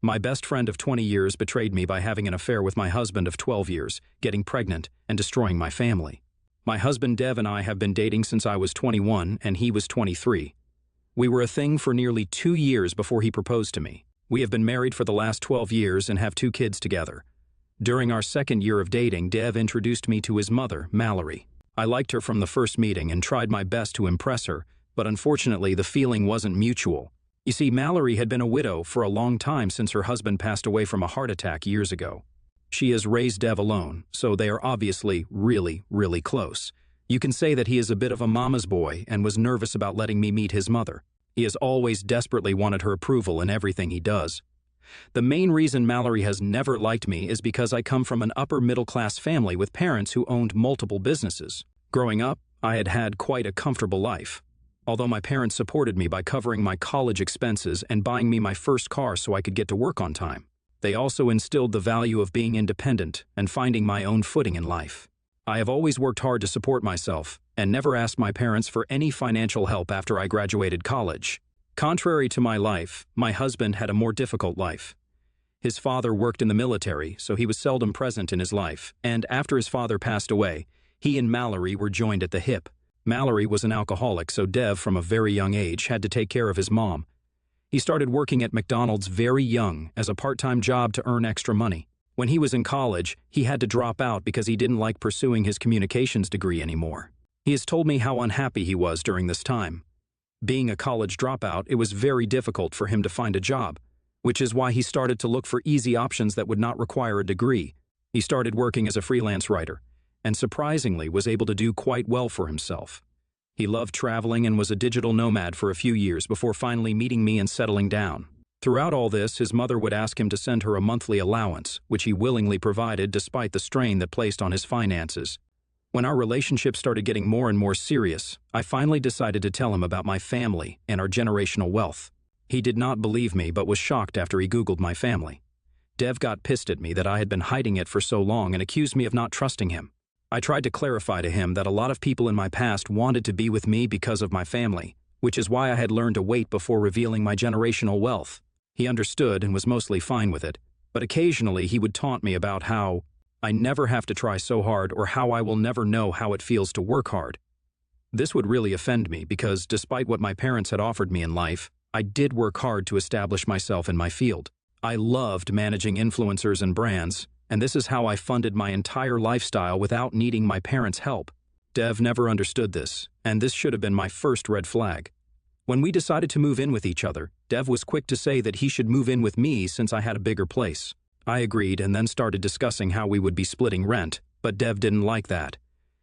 My best friend of 20 years betrayed me by having an affair with my husband of 12 years, getting pregnant, and destroying my family. My husband Dev and I have been dating since I was 21 and he was 23. We were a thing for nearly 2 years before he proposed to me. We have been married for the last 12 years and have 2 kids together. During our second year of dating, Dev introduced me to his mother, Mallory. I liked her from the first meeting and tried my best to impress her, but unfortunately the feeling wasn't mutual. You see, Mallory had been a widow for a long time since her husband passed away from a heart attack years ago. She has raised Dev alone, so they are obviously really close. You can say that he is a bit of a mama's boy and was nervous about letting me meet his mother. He has always desperately wanted her approval in everything he does. The main reason Mallory has never liked me is because I come from an upper-middle-class family with parents who owned multiple businesses. Growing up, I had had quite a comfortable life. Although my parents supported me by covering my college expenses and buying me my first car so I could get to work on time, they also instilled the value of being independent and finding my own footing in life. I have always worked hard to support myself and never asked my parents for any financial help after I graduated college. Contrary to my life, my husband had a more difficult life. His father worked in the military, so he was seldom present in his life, and after his father passed away, he and Mallory were joined at the hip. Mallory was an alcoholic, so Dev, from a very young age, had to take care of his mom. He started working at McDonald's very young as a part-time job to earn extra money. When he was in college, he had to drop out because he didn't like pursuing his communications degree anymore. He has told me how unhappy he was during this time. Being a college dropout, it was very difficult for him to find a job, which is why he started to look for easy options that would not require a degree. He started working as a freelance writer, and surprisingly was able to do quite well for himself. He loved traveling and was a digital nomad for a few years before finally meeting me and settling down. Throughout all this, his mother would ask him to send her a monthly allowance, which he willingly provided despite the strain that placed on his finances. When our relationship started getting more and more serious, I finally decided to tell him about my family and our generational wealth. He did not believe me but was shocked after he Googled my family. Dev got pissed at me that I had been hiding it for so long and accused me of not trusting him. I tried to clarify to him that a lot of people in my past wanted to be with me because of my family, which is why I had learned to wait before revealing my generational wealth. He understood and was mostly fine with it, but occasionally he would taunt me about how I never have to try so hard or how I will never know how it feels to work hard. This would really offend me because despite what my parents had offered me in life, I did work hard to establish myself in my field. I loved managing influencers and brands, and this is how I funded my entire lifestyle without needing my parents' help. Dev never understood this, and this should have been my first red flag. When we decided to move in with each other, Dev was quick to say that he should move in with me since I had a bigger place. I agreed and then started discussing how we would be splitting rent, but Dev didn't like that.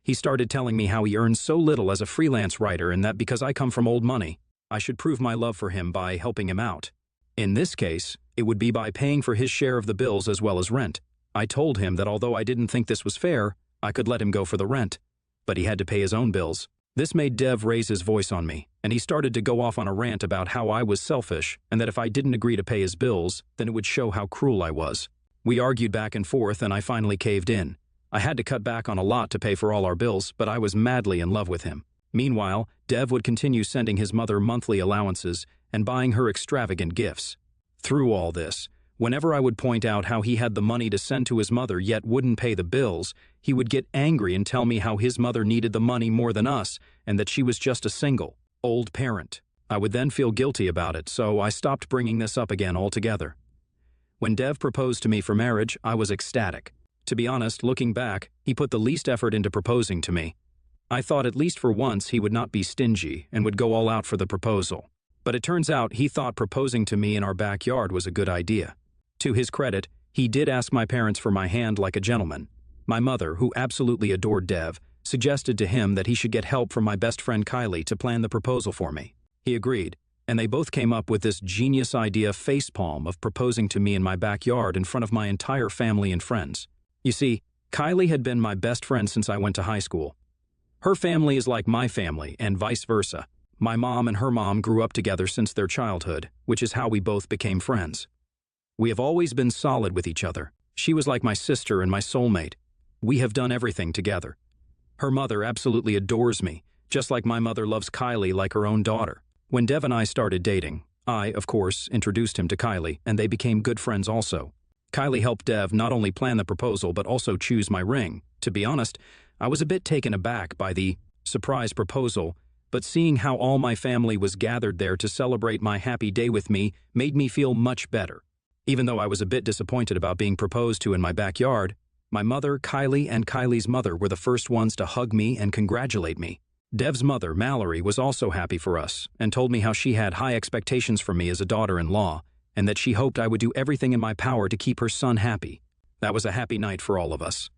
He started telling me how he earns so little as a freelance writer and that because I come from old money, I should prove my love for him by helping him out. In this case, it would be by paying for his share of the bills as well as rent. I told him that although I didn't think this was fair, I could let him go for the rent, but he had to pay his own bills. This made Dev raise his voice on me, and he started to go off on a rant about how I was selfish and that if I didn't agree to pay his bills, then it would show how cruel I was. We argued back and forth and I finally caved in. I had to cut back on a lot to pay for all our bills, but I was madly in love with him. Meanwhile, Dev would continue sending his mother monthly allowances and buying her extravagant gifts. Through all this, whenever I would point out how he had the money to send to his mother yet wouldn't pay the bills, he would get angry and tell me how his mother needed the money more than us and that she was just a single, old parent. I would then feel guilty about it, so I stopped bringing this up again altogether. When Dev proposed to me for marriage, I was ecstatic. To be honest, looking back, he put the least effort into proposing to me. I thought at least for once he would not be stingy and would go all out for the proposal. But it turns out he thought proposing to me in our backyard was a good idea. To his credit, he did ask my parents for my hand like a gentleman. My mother, who absolutely adored Dev, suggested to him that he should get help from my best friend Kylie to plan the proposal for me. He agreed, and they both came up with this genius idea facepalm of proposing to me in my backyard in front of my entire family and friends. You see, Kylie had been my best friend since I went to high school. Her family is like my family, and vice versa. My mom and her mom grew up together since their childhood, which is how we both became friends. We have always been solid with each other. She was like my sister and my soulmate. We have done everything together. Her mother absolutely adores me, just like my mother loves Kylie like her own daughter. When Dev and I started dating, I, of course, introduced him to Kylie, and they became good friends also. Kylie helped Dev not only plan the proposal but also choose my ring. To be honest, I was a bit taken aback by the surprise proposal, but seeing how all my family was gathered there to celebrate my happy day with me made me feel much better. Even though I was a bit disappointed about being proposed to in my backyard, my mother, Kylie, and Kylie's mother were the first ones to hug me and congratulate me. Dev's mother, Mallory, was also happy for us and told me how she had high expectations for me as a daughter-in-law and that she hoped I would do everything in my power to keep her son happy. That was a happy night for all of us.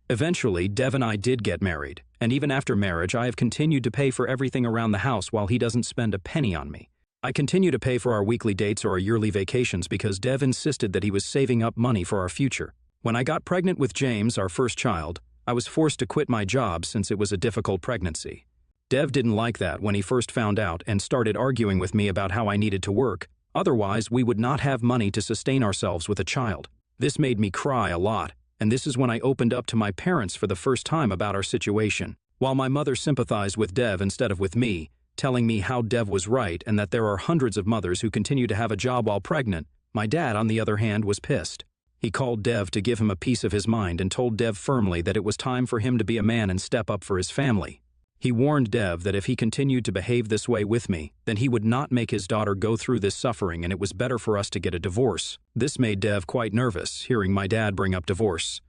Eventually, Dev and I did get married, and even after marriage, I have continued to pay for everything around the house while he doesn't spend a penny on me. I continue to pay for our weekly dates or our yearly vacations because Dev insisted that he was saving up money for our future. When I got pregnant with James, our first child, I was forced to quit my job since it was a difficult pregnancy. Dev didn't like that when he first found out and started arguing with me about how I needed to work. Otherwise, we would not have money to sustain ourselves with a child. This made me cry a lot, and this is when I opened up to my parents for the first time about our situation. While my mother sympathized with Dev instead of with me, telling me how Dev was right and that there are hundreds of mothers who continue to have a job while pregnant, my dad, on the other hand, was pissed. He called Dev to give him a piece of his mind and told Dev firmly that it was time for him to be a man and step up for his family. He warned Dev that if he continued to behave this way with me, then he would not make his daughter go through this suffering and it was better for us to get a divorce. This made Dev quite nervous, hearing my dad bring up divorce.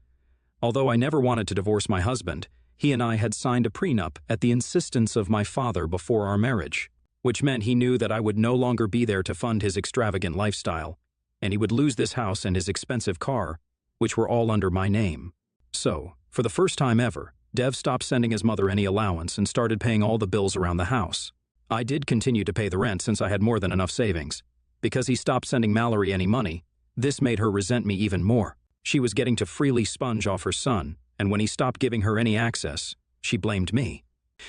Although I never wanted to divorce my husband, he and I had signed a prenup at the insistence of my father before our marriage, which meant he knew that I would no longer be there to fund his extravagant lifestyle, and he would lose this house and his expensive car, which were all under my name. So, for the first time ever, Dev stopped sending his mother any allowance and started paying all the bills around the house. I did continue to pay the rent since I had more than enough savings. Because he stopped sending Mallory any money, this made her resent me even more. She was getting to freely sponge off her son, and when he stopped giving her any access, she blamed me.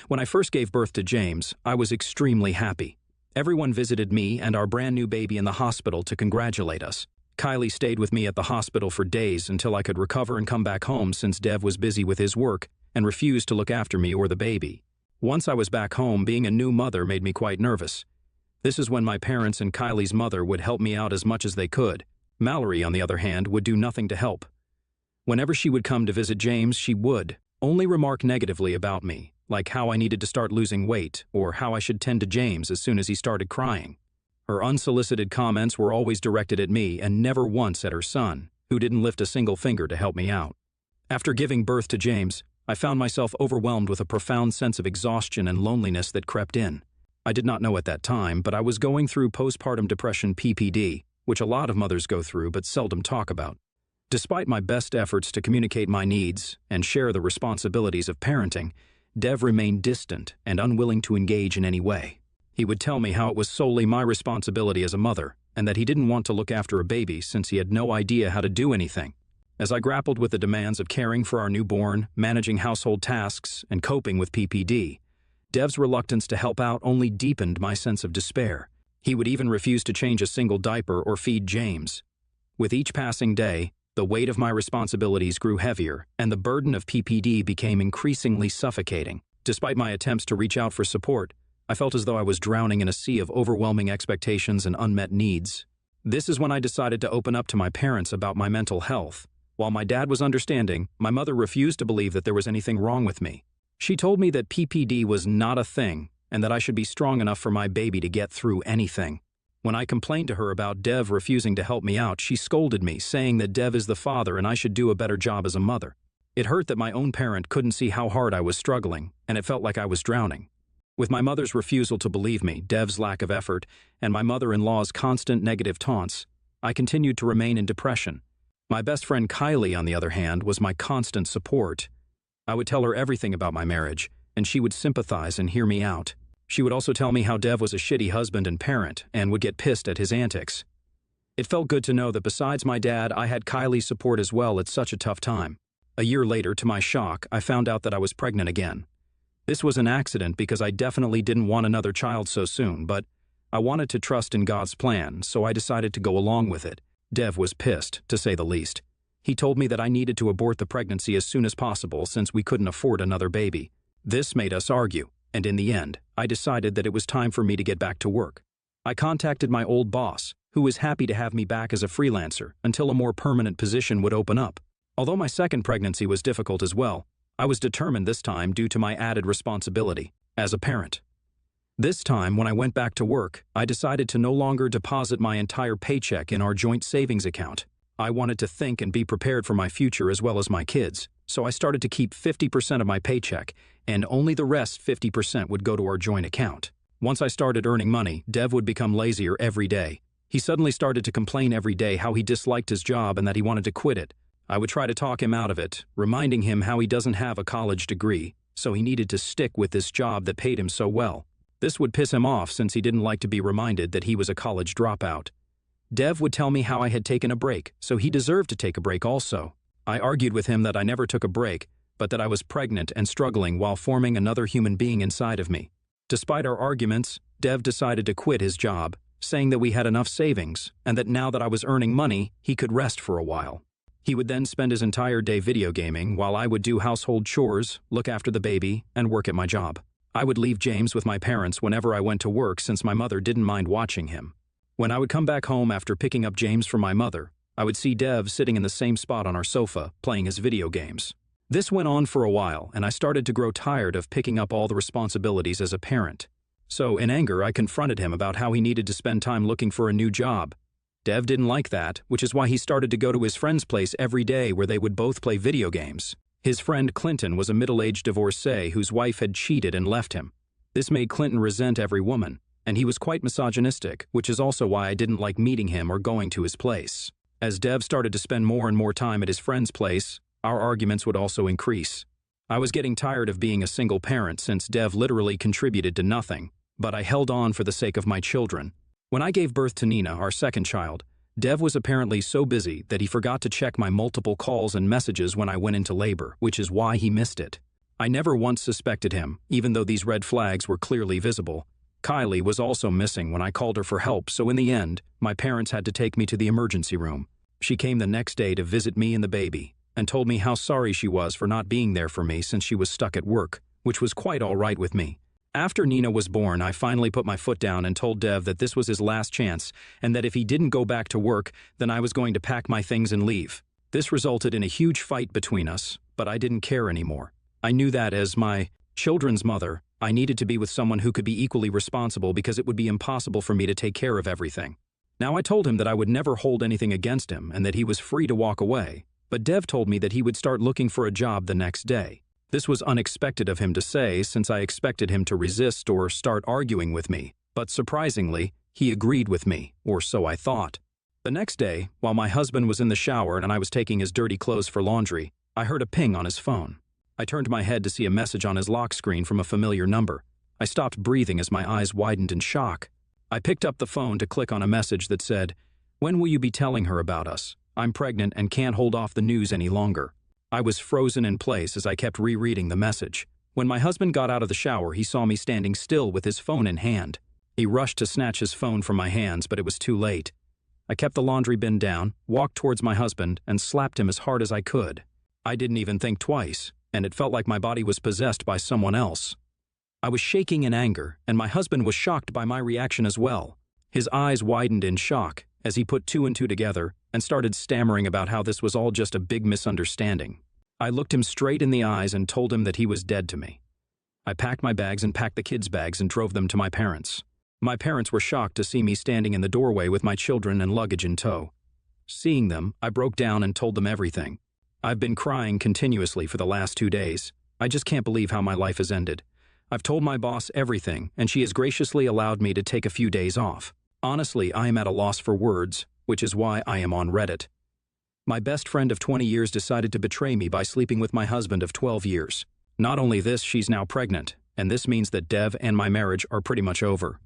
When I first gave birth to James, I was extremely happy. Everyone visited me and our brand new baby in the hospital to congratulate us. Kylie stayed with me at the hospital for days until I could recover and come back home since Dev was busy with his work and refused to look after me or the baby. Once I was back home, being a new mother made me quite nervous. This is when my parents and Kylie's mother would help me out as much as they could. Mallory, on the other hand, would do nothing to help. Whenever she would come to visit James, she would only remark negatively about me, like how I needed to start losing weight or how I should tend to James as soon as he started crying. Her unsolicited comments were always directed at me and never once at her son, who didn't lift a single finger to help me out. After giving birth to James, I found myself overwhelmed with a profound sense of exhaustion and loneliness that crept in. I did not know at that time, but I was going through postpartum depression (PPD), which a lot of mothers go through but seldom talk about. Despite my best efforts to communicate my needs and share the responsibilities of parenting, Dev remained distant and unwilling to engage in any way. He would tell me how it was solely my responsibility as a mother, and that he didn't want to look after a baby since he had no idea how to do anything. As I grappled with the demands of caring for our newborn, managing household tasks, and coping with PPD, Dev's reluctance to help out only deepened my sense of despair. He would even refuse to change a single diaper or feed James. With each passing day, the weight of my responsibilities grew heavier, and the burden of PPD became increasingly suffocating. Despite my attempts to reach out for support, I felt as though I was drowning in a sea of overwhelming expectations and unmet needs. This is when I decided to open up to my parents about my mental health. While my dad was understanding, my mother refused to believe that there was anything wrong with me. She told me that PPD was not a thing and that I should be strong enough for my baby to get through anything. When I complained to her about Dev refusing to help me out, she scolded me, saying that Dev is the father and I should do a better job as a mother. It hurt that my own parent couldn't see how hard I was struggling, and it felt like I was drowning. With my mother's refusal to believe me, Dev's lack of effort, and my mother-in-law's constant negative taunts, I continued to remain in depression. My best friend Kylie, on the other hand, was my constant support. I would tell her everything about my marriage, and she would sympathize and hear me out. She would also tell me how Dev was a shitty husband and parent and would get pissed at his antics. It felt good to know that besides my dad, I had Kylie's support as well at such a tough time. A year later, to my shock, I found out that I was pregnant again. This was an accident because I definitely didn't want another child so soon, but I wanted to trust in God's plan, so I decided to go along with it. Dev was pissed, to say the least. He told me that I needed to abort the pregnancy as soon as possible since we couldn't afford another baby. This made us argue, and in the end, I decided that it was time for me to get back to work. I contacted my old boss, who was happy to have me back as a freelancer until a more permanent position would open up. Although my second pregnancy was difficult as well, I was determined this time due to my added responsibility as a parent. This time, when I went back to work, I decided to no longer deposit my entire paycheck in our joint savings account. I wanted to think and be prepared for my future as well as my kids, so I started to keep 50% of my paycheck, and only the rest 50% would go to our joint account. Once I started earning money, Dev would become lazier every day. He suddenly started to complain every day how he disliked his job and that he wanted to quit it. I would try to talk him out of it, reminding him how he doesn't have a college degree, so he needed to stick with this job that paid him so well. This would piss him off since he didn't like to be reminded that he was a college dropout. Dev would tell me how I had taken a break, so he deserved to take a break also. I argued with him that I never took a break, but that I was pregnant and struggling while forming another human being inside of me. Despite our arguments, Dev decided to quit his job, saying that we had enough savings and that now that I was earning money, he could rest for a while. He would then spend his entire day video gaming while I would do household chores, look after the baby, and work at my job. I would leave James with my parents whenever I went to work since my mother didn't mind watching him. When I would come back home after picking up James from my mother, I would see Dev sitting in the same spot on our sofa, playing his video games. This went on for a while, and I started to grow tired of picking up all the responsibilities as a parent. So, in anger, I confronted him about how he needed to spend time looking for a new job. Dev didn't like that, which is why he started to go to his friend's place every day where they would both play video games. His friend Clinton was a middle-aged divorcee whose wife had cheated and left him. This made Clinton resent every woman, and he was quite misogynistic, which is also why I didn't like meeting him or going to his place. As Dev started to spend more and more time at his friend's place, our arguments would also increase. I was getting tired of being a single parent since Dev literally contributed to nothing, but I held on for the sake of my children. When I gave birth to Nina, our second child, Dev was apparently so busy that he forgot to check my multiple calls and messages when I went into labor, which is why he missed it. I never once suspected him, even though these red flags were clearly visible. Kylie was also missing when I called her for help, so in the end, my parents had to take me to the emergency room. She came the next day to visit me and the baby, and told me how sorry she was for not being there for me since she was stuck at work, which was quite all right with me. After Nina was born, I finally put my foot down and told Dev that this was his last chance, and that if he didn't go back to work, then I was going to pack my things and leave. This resulted in a huge fight between us, but I didn't care anymore. I knew that as my children's mother, I needed to be with someone who could be equally responsible because it would be impossible for me to take care of everything. Now I told him that I would never hold anything against him and that he was free to walk away, but Dev told me that he would start looking for a job the next day. This was unexpected of him to say since I expected him to resist or start arguing with me, but surprisingly, he agreed with me, or so I thought. The next day, while my husband was in the shower and I was taking his dirty clothes for laundry, I heard a ping on his phone. I turned my head to see a message on his lock screen from a familiar number. I stopped breathing as my eyes widened in shock. I picked up the phone to click on a message that said, "When will you be telling her about us? I'm pregnant and can't hold off the news any longer." I was frozen in place as I kept rereading the message. When my husband got out of the shower, he saw me standing still with his phone in hand. He rushed to snatch his phone from my hands, but it was too late. I kept the laundry bin down, walked towards my husband, and slapped him as hard as I could. I didn't even think twice, and it felt like my body was possessed by someone else. I was shaking in anger, and my husband was shocked by my reaction as well. His eyes widened in shock as he put two and two together and started stammering about how this was all just a big misunderstanding. I looked him straight in the eyes and told him that he was dead to me. I packed my bags and packed the kids' bags and drove them to my parents. My parents were shocked to see me standing in the doorway with my children and luggage in tow. Seeing them, I broke down and told them everything. I've been crying continuously for the last 2 days. I just can't believe how my life has ended. I've told my boss everything, and she has graciously allowed me to take a few days off. Honestly, I am at a loss for words, which is why I am on Reddit. My best friend of 20 years decided to betray me by sleeping with my husband of 12 years. Not only this, she's now pregnant, and this means that Dev and my marriage are pretty much over.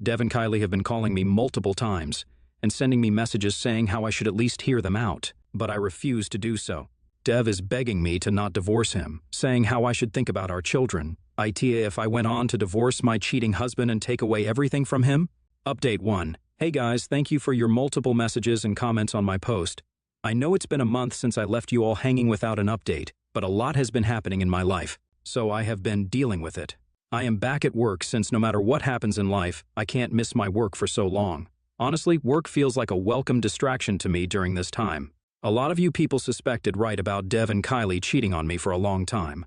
Dev and Kylie have been calling me multiple times and sending me messages saying how I should at least hear them out, but I refuse to do so. Dev is begging me to not divorce him, saying how I should think about our children, i.e. if I went on to divorce my cheating husband and take away everything from him. Update 1. Hey guys, thank you for your multiple messages and comments on my post. I know it's been a month since I left you all hanging without an update, but a lot has been happening in my life, so I have been dealing with it. I am back at work since no matter what happens in life, I can't miss my work for so long. Honestly, work feels like a welcome distraction to me during this time. A lot of you people suspected right about Dev and Kylie cheating on me for a long time.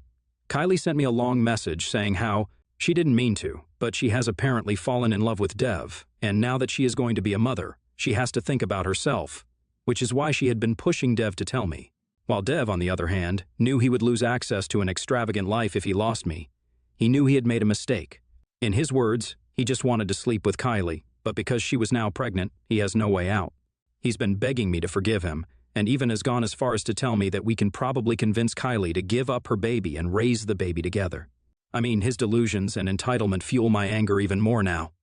Kylie sent me a long message saying how she didn't mean to, but she has apparently fallen in love with Dev, and now that she is going to be a mother, she has to think about herself, which is why she had been pushing Dev to tell me. While Dev, on the other hand, knew he would lose access to an extravagant life if he lost me. He knew he had made a mistake. In his words, he just wanted to sleep with Kylie, but because she was now pregnant, he has no way out. He's been begging me to forgive him, and even has gone as far as to tell me that we can probably convince Kylie to give up her baby and raise the baby together. I mean, his delusions and entitlement fuel my anger even more now.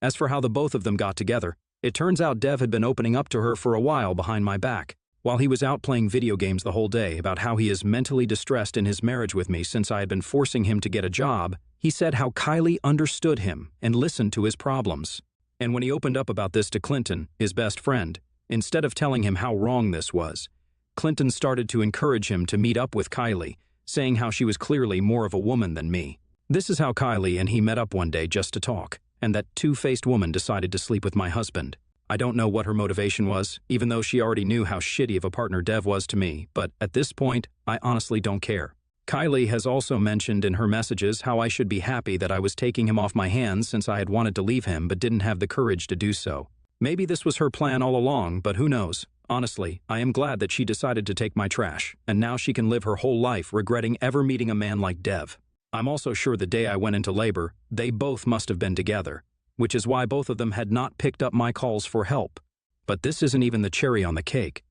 As for how the both of them got together, it turns out Dev had been opening up to her for a while behind my back, while he was out playing video games the whole day about how he is mentally distressed in his marriage with me since I had been forcing him to get a job. He said how Kylie understood him and listened to his problems. And when he opened up about this to Clinton, his best friend, instead of telling him how wrong this was, Clinton started to encourage him to meet up with Kylie, saying how she was clearly more of a woman than me. This is how Kylie and he met up one day just to talk, and that two-faced woman decided to sleep with my husband. I don't know what her motivation was, even though she already knew how shitty of a partner Dev was to me, but at this point, I honestly don't care. Kylie has also mentioned in her messages how I should be happy that I was taking him off my hands since I had wanted to leave him but didn't have the courage to do so. Maybe this was her plan all along, but who knows? Honestly, I am glad that she decided to take my trash, and now she can live her whole life regretting ever meeting a man like Dev. I'm also sure the day I went into labor, they both must have been together, which is why both of them had not picked up my calls for help. But this isn't even the cherry on the cake.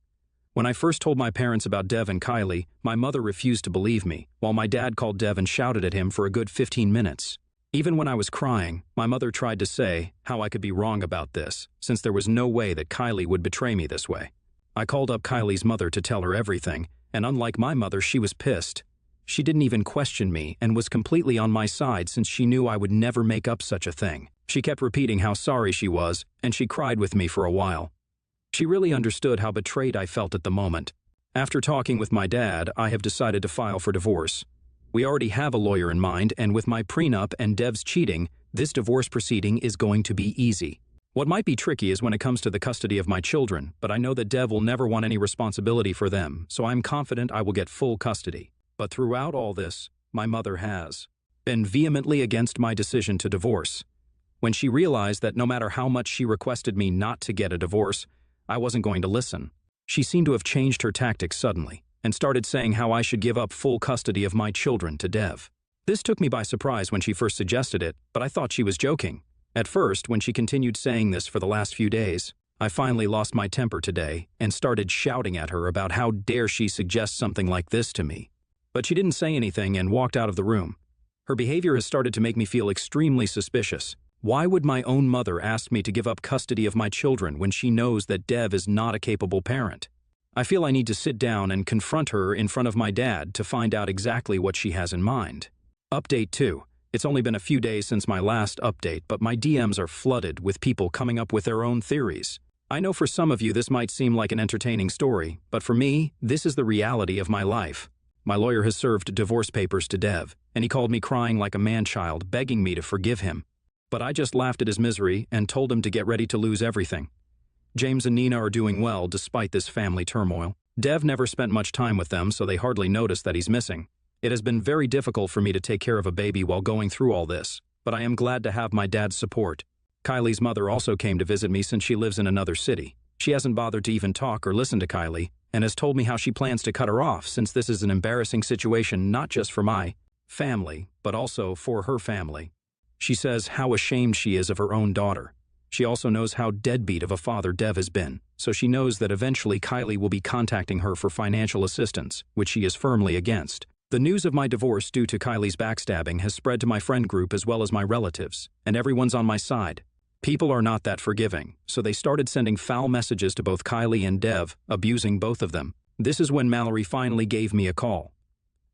When I first told my parents about Dev and Kylie, my mother refused to believe me, while my dad called Dev and shouted at him for a good 15 minutes. Even when I was crying, my mother tried to say how I could be wrong about this, since there was no way that Kylie would betray me this way. I called up Kylie's mother to tell her everything, and unlike my mother, she was pissed. She didn't even question me and was completely on my side since she knew I would never make up such a thing. She kept repeating how sorry she was, and she cried with me for a while. She really understood how betrayed I felt at the moment. After talking with my dad, I have decided to file for divorce. We already have a lawyer in mind, and with my prenup and Dev's cheating, this divorce proceeding is going to be easy. What might be tricky is when it comes to the custody of my children, but I know that Dev will never want any responsibility for them, so I'm confident I will get full custody. But throughout all this, my mother has been vehemently against my decision to divorce. When she realized that no matter how much she requested me not to get a divorce, I wasn't going to listen. She seemed to have changed her tactics suddenly and started saying how I should give up full custody of my children to Dev. This took me by surprise when she first suggested it, but I thought she was joking. At first, when she continued saying this for the last few days, I finally lost my temper today and started shouting at her about how dare she suggest something like this to me. But she didn't say anything and walked out of the room. Her behavior has started to make me feel extremely suspicious. Why would my own mother ask me to give up custody of my children when she knows that Dev is not a capable parent? I feel I need to sit down and confront her in front of my dad to find out exactly what she has in mind. Update 2. It's only been a few days since my last update, but my DMs are flooded with people coming up with their own theories. I know for some of you this might seem like an entertaining story, but for me, this is the reality of my life. My lawyer has served divorce papers to Dev, and he called me crying like a man-child, begging me to forgive him. But I just laughed at his misery and told him to get ready to lose everything. James and Nina are doing well despite this family turmoil. Dev never spent much time with them, so they hardly noticed that he's missing. It has been very difficult for me to take care of a baby while going through all this, but I am glad to have my dad's support. Kylie's mother also came to visit me since she lives in another city. She hasn't bothered to even talk or listen to Kylie, and has told me how she plans to cut her off since this is an embarrassing situation not just for my family, but also for her family. She says how ashamed she is of her own daughter. She also knows how deadbeat of a father Dev has been, so she knows that eventually Kylie will be contacting her for financial assistance, which she is firmly against. The news of my divorce due to Kylie's backstabbing has spread to my friend group as well as my relatives, and everyone's on my side. People are not that forgiving, so they started sending foul messages to both Kylie and Dev, abusing both of them. This is when Mallory finally gave me a call.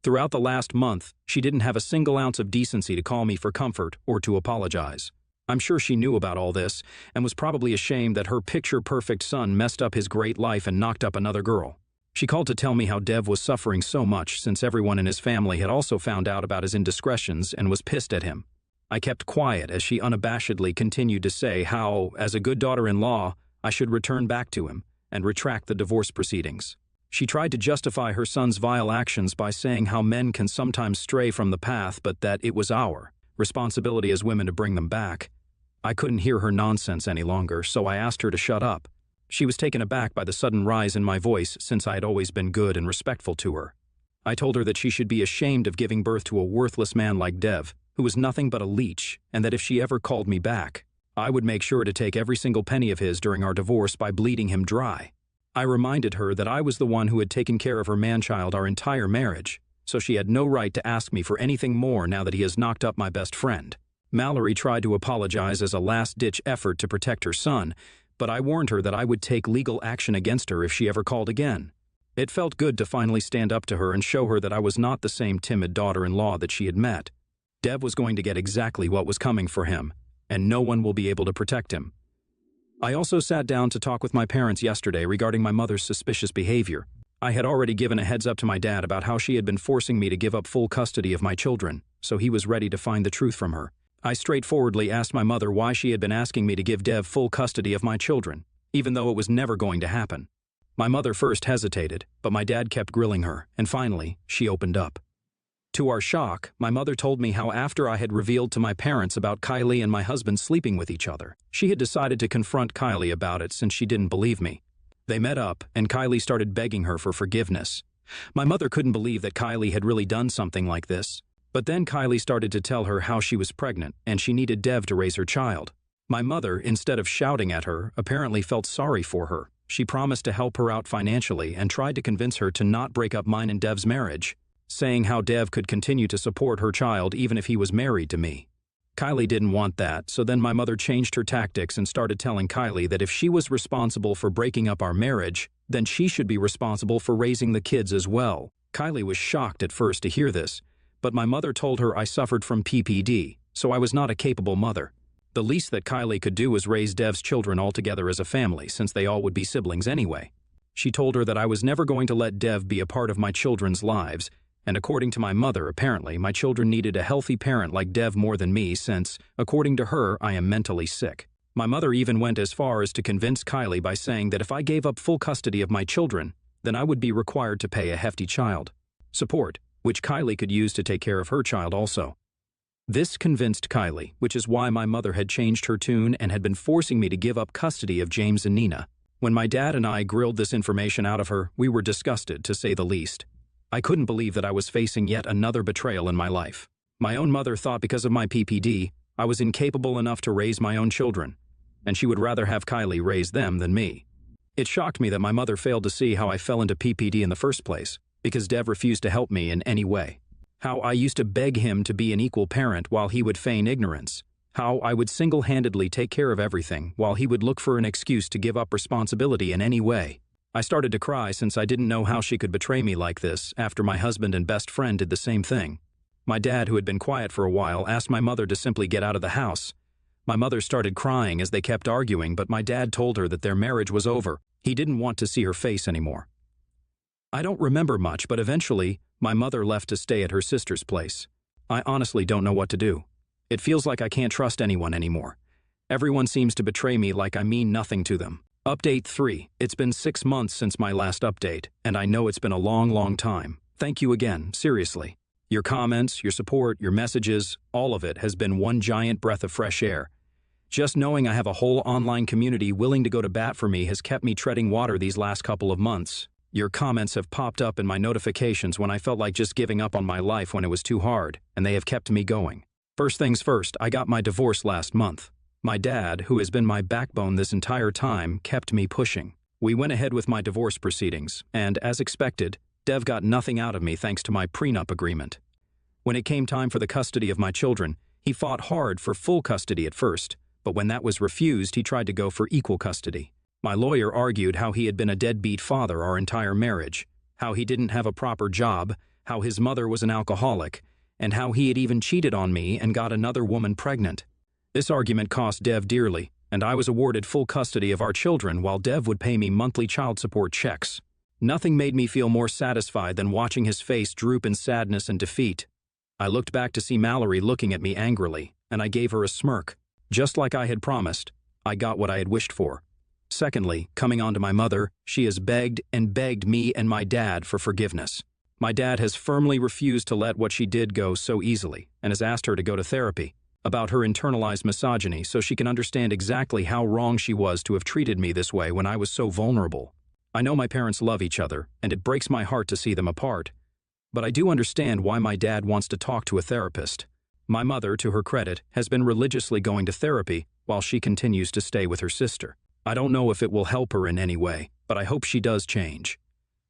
Throughout the last month, she didn't have a single ounce of decency to call me for comfort or to apologize. I'm sure she knew about all this and was probably ashamed that her picture-perfect son messed up his great life and knocked up another girl. She called to tell me how Dev was suffering so much since everyone in his family had also found out about his indiscretions and was pissed at him. I kept quiet as she unabashedly continued to say how, as a good daughter-in-law, I should return back to him and retract the divorce proceedings. She tried to justify her son's vile actions by saying how men can sometimes stray from the path, but that it was our responsibility as women to bring them back. I couldn't hear her nonsense any longer, so I asked her to shut up. She was taken aback by the sudden rise in my voice since I had always been good and respectful to her. I told her that she should be ashamed of giving birth to a worthless man like Dev, who was nothing but a leech, and that if she ever called me back, I would make sure to take every single penny of his during our divorce by bleeding him dry. I reminded her that I was the one who had taken care of her man-child our entire marriage, so she had no right to ask me for anything more now that he has knocked up my best friend. Mallory tried to apologize as a last-ditch effort to protect her son, but I warned her that I would take legal action against her if she ever called again. It felt good to finally stand up to her and show her that I was not the same timid daughter-in-law that she had met. Dev was going to get exactly what was coming for him, and no one will be able to protect him. I also sat down to talk with my parents yesterday regarding my mother's suspicious behavior. I had already given a heads up to my dad about how she had been forcing me to give up full custody of my children, so he was ready to find the truth from her. I straightforwardly asked my mother why she had been asking me to give Dev full custody of my children, even though it was never going to happen. My mother first hesitated, but my dad kept grilling her, and finally, she opened up. To our shock, my mother told me how after I had revealed to my parents about Kylie and my husband sleeping with each other, she had decided to confront Kylie about it since she didn't believe me. They met up, and Kylie started begging her for forgiveness. My mother couldn't believe that Kylie had really done something like this. But then Kylie started to tell her how she was pregnant and she needed Dev to raise her child. My mother, instead of shouting at her, apparently felt sorry for her. She promised to help her out financially and tried to convince her to not break up mine and Dev's marriage, saying how Dev could continue to support her child even if he was married to me. Kylie didn't want that, so then my mother changed her tactics and started telling Kylie that if she was responsible for breaking up our marriage, then she should be responsible for raising the kids as well. Kylie was shocked at first to hear this, but my mother told her I suffered from PPD, so I was not a capable mother. The least that Kylie could do was raise Dev's children all together as a family, since they all would be siblings anyway. She told her that I was never going to let Dev be a part of my children's lives, and according to my mother, apparently, my children needed a healthy parent like Dev more than me since, according to her, I am mentally sick. My mother even went as far as to convince Kylie by saying that if I gave up full custody of my children, then I would be required to pay a hefty child support, which Kylie could use to take care of her child also. This convinced Kylie, which is why my mother had changed her tune and had been forcing me to give up custody of James and Nina. When my dad and I grilled this information out of her, we were disgusted, to say the least. I couldn't believe that I was facing yet another betrayal in my life. My own mother thought because of my PPD, I was incapable enough to raise my own children, and she would rather have Kylie raise them than me. It shocked me that my mother failed to see how I fell into PPD in the first place, because Dev refused to help me in any way. How I used to beg him to be an equal parent while he would feign ignorance. How I would single-handedly take care of everything while he would look for an excuse to give up responsibility in any way. I started to cry since I didn't know how she could betray me like this after my husband and best friend did the same thing. My dad, who had been quiet for a while, asked my mother to simply get out of the house. My mother started crying as they kept arguing, but my dad told her that their marriage was over. He didn't want to see her face anymore. I don't remember much, but eventually, my mother left to stay at her sister's place. I honestly don't know what to do. It feels like I can't trust anyone anymore. Everyone seems to betray me like I mean nothing to them. Update 3. It's been 6 months since my last update, and I know it's been a long time. Thank you again, seriously. Your comments, your support, your messages, all of it has been one giant breath of fresh air. Just knowing I have a whole online community willing to go to bat for me has kept me treading water these last couple of months. Your comments have popped up in my notifications when I felt like just giving up on my life when it was too hard, and they have kept me going. First things first, I got my divorce last month. My dad, who has been my backbone this entire time, kept me pushing. We went ahead with my divorce proceedings, and as expected, Dev got nothing out of me thanks to my prenup agreement. When it came time for the custody of my children, he fought hard for full custody at first, but when that was refused, he tried to go for equal custody. My lawyer argued how he had been a deadbeat father our entire marriage, how he didn't have a proper job, how his mother was an alcoholic, and how he had even cheated on me and got another woman pregnant. This argument cost Dev dearly, and I was awarded full custody of our children while Dev would pay me monthly child support checks. Nothing made me feel more satisfied than watching his face droop in sadness and defeat. I looked back to see Mallory looking at me angrily, and I gave her a smirk. Just like I had promised, I got what I had wished for. Secondly, coming on to my mother, she has begged and begged me and my dad for forgiveness. My dad has firmly refused to let what she did go so easily, and has asked her to go to therapy about her internalized misogyny so she can understand exactly how wrong she was to have treated me this way when I was so vulnerable. I know my parents love each other, and it breaks my heart to see them apart. But I do understand why my dad wants to talk to a therapist. My mother, to her credit, has been religiously going to therapy while she continues to stay with her sister. I don't know if it will help her in any way, but I hope she does change.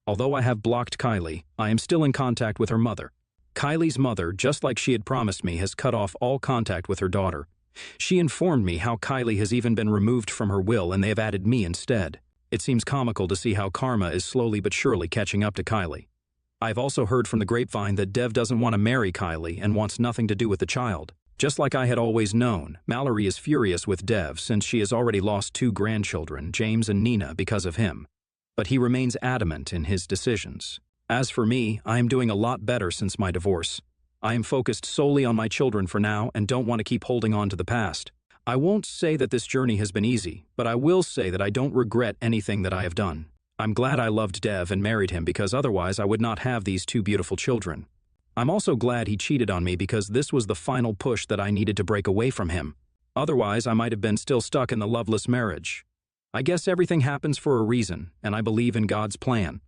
Although I have blocked Kylie, I am still in contact with her mother. Kylie's mother, just like she had promised me, has cut off all contact with her daughter. She informed me how Kylie has even been removed from her will and they have added me instead. It seems comical to see how karma is slowly but surely catching up to Kylie. I've also heard from the grapevine that Dev doesn't want to marry Kylie and wants nothing to do with the child. Just like I had always known, Mallory is furious with Dev since she has already lost 2 grandchildren, James and Nina, because of him. But he remains adamant in his decisions. As for me, I am doing a lot better since my divorce. I am focused solely on my children for now and don't want to keep holding on to the past. I won't say that this journey has been easy, but I will say that I don't regret anything that I have done. I'm glad I loved Dev and married him because otherwise I would not have these 2 beautiful children. I'm also glad he cheated on me because this was the final push that I needed to break away from him. Otherwise, I might have been still stuck in the loveless marriage. I guess everything happens for a reason, and I believe in God's plan.